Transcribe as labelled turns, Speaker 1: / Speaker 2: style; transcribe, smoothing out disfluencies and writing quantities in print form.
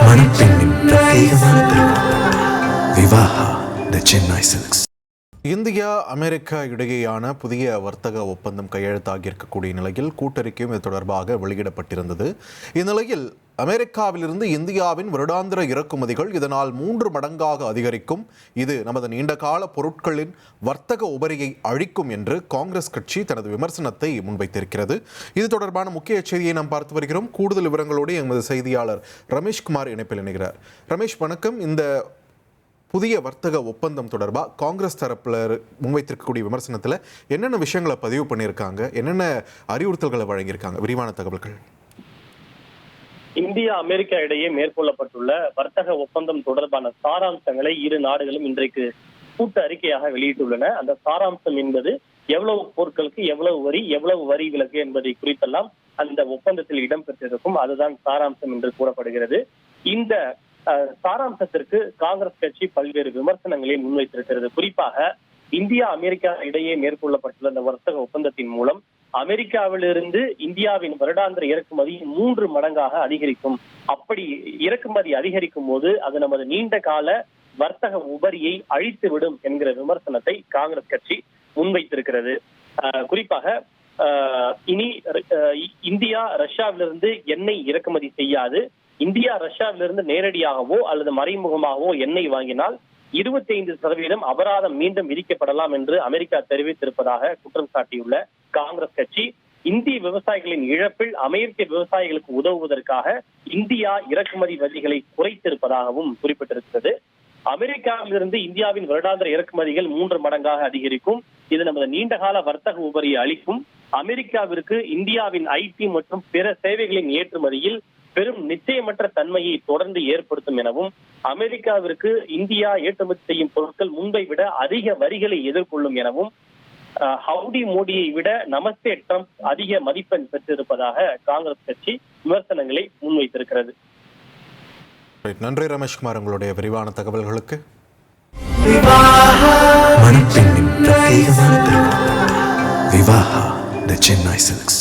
Speaker 1: மணப்பெண்ணின் பிரத்யேகமான திருமணம் விவாஹா தி Chennai silks.
Speaker 2: India America இடையேயான புதிய வர்த்தக ஒப்பந்தம் கையெழுத்தாகியிருக்கக்கூடிய நிலையில் கூட்டறிக்கையும் இது தொடர்பாக வெளியிடப்பட்டிருந்தது. இந்நிலையில் அமெரிக்காவிலிருந்து இந்தியாவின் வருடாந்திர இறக்குமதிகள் இதனால் 3 மடங்காக அதிகரிக்கும், இது நமது நீண்டகால பொருட்களின் வர்த்தக உபரியை அழிக்கும் என்று காங்கிரஸ் கட்சி தனது விமர்சனத்தை முன்வைத்திருக்கிறது. இது தொடர்பான முக்கிய செய்தியை நாம் பார்த்து வருகிறோம். கூடுதல் விவரங்களோடு எமது செய்தியாளர் ரமேஷ்குமார் இணைப்பில் இணைகிறார். ரமேஷ் வணக்கம். இந்த புதிய வர்த்தக ஒப்பந்தம் தொடர்பாக காங்கிரஸ் தரப்பில் முன்வைத்திருக்கக்கூடிய விமர்சனத்தில் என்னென்ன விஷயங்களை பதிவு பண்ணியிருக்காங்க, என்னென்ன அறிவுறுத்தல்களை வழங்கியிருக்காங்க, விரிவான தகவல்கள்.
Speaker 3: இந்தியா அமெரிக்கா இடையே மேற்கொள்ளப்பட்டுள்ள வர்த்தக ஒப்பந்தம் தொடர்பான சாராம்சங்களை இரு நாடுகளும் இன்றைக்கு கூட்டு அறிக்கையாக வெளியிட்டுள்ளன. அந்த சாராம்சம் என்பது எவ்வளவு பொருட்களுக்கு எவ்வளவு வரி விலக்கு என்பதை குறித்தெல்லாம் அந்த ஒப்பந்தத்தில் இடம்பெற்றிருக்கும். அதுதான் சாராம்சம் என்று கூறப்படுகிறது. இந்த சாராம்சத்திற்கு காங்கிரஸ் கட்சி பல்வேறு விமர்சனங்களை முன்வைத்திருக்கிறது. குறிப்பாக இந்தியா அமெரிக்கா இடையே மேற்கொள்ளப்பட்டுள்ள இந்த வர்த்தக ஒப்பந்தத்தின் மூலம் அமெரிக்காவிலிருந்து இந்தியாவின் வருடாந்திர இறக்குமதி 3 மடங்காக அதிகரிக்கும். அப்படி இறக்குமதி அதிகரிக்கும் போது அது நமது நீண்ட கால வர்த்தக உபரியை அழித்துவிடும் என்கிற விமர்சனத்தை காங்கிரஸ் கட்சி முன்வைத்திருக்கிறது. குறிப்பாக இனி இந்தியா ரஷ்யாவிலிருந்து எண்ணெய் இறக்குமதி செய்யாது. இந்தியா ரஷ்யாவிலிருந்து நேரடியாகவோ அல்லது மறைமுகமாகவோ எண்ணெய் வாங்கினால் 25% அபராதம் மீண்டும் விதிக்கப்படலாம் என்று அமெரிக்கா தெரிவித்திருப்பதாக குற்றம் சாட்டியுள்ள காங்கிரஸ் கட்சி இந்திய விவசாயிகளின் இழப்பில் அமெரிக்க விவசாயிகளுக்கு உதவுவதற்காக இந்தியா இறக்குமதி வரிகளை குறைத்திருப்பதாகவும் குறிப்பிட்டிருக்கிறது. அமெரிக்காவிலிருந்து இந்தியாவின் வருடாந்திர இறக்குமதிகள் 3 மடங்காக அதிகரிக்கும். இது நமது நீண்டகால வர்த்தக உபரியை அளிக்கும். அமெரிக்காவிற்கு இந்தியாவின் ஐடி மற்றும் பிற சேவைகளின் ஏற்றுமதியில் பெரும் நிச்சயமற்ற தன்மையை தொடர்ந்து ஏற்படுத்தும் எனவும், அமெரிக்காவிற்கு இந்தியா ஏற்றுமதி செய்யும் பொருட்கள் முன்பை விட அதிக வரிகளை எதிர்கொள்ளும் எனவும், ஹவுடி மோடியை விட நமஸ்தே ட்ரம்ப் அதிக மதிப்பெண் பெற்றிருப்பதாக காங்கிரஸ் கட்சி விமர்சனங்களை முன்வைத்திருக்கிறது.
Speaker 2: நன்றி ரமேஷ்குமார், உங்களுடைய விரிவான தகவல்களுக்கு.
Speaker 1: மணப்பெண்ணின் பிரத்யேகமான திருமணம் விவாஹா தி சென்னை சில்க்ஸ்.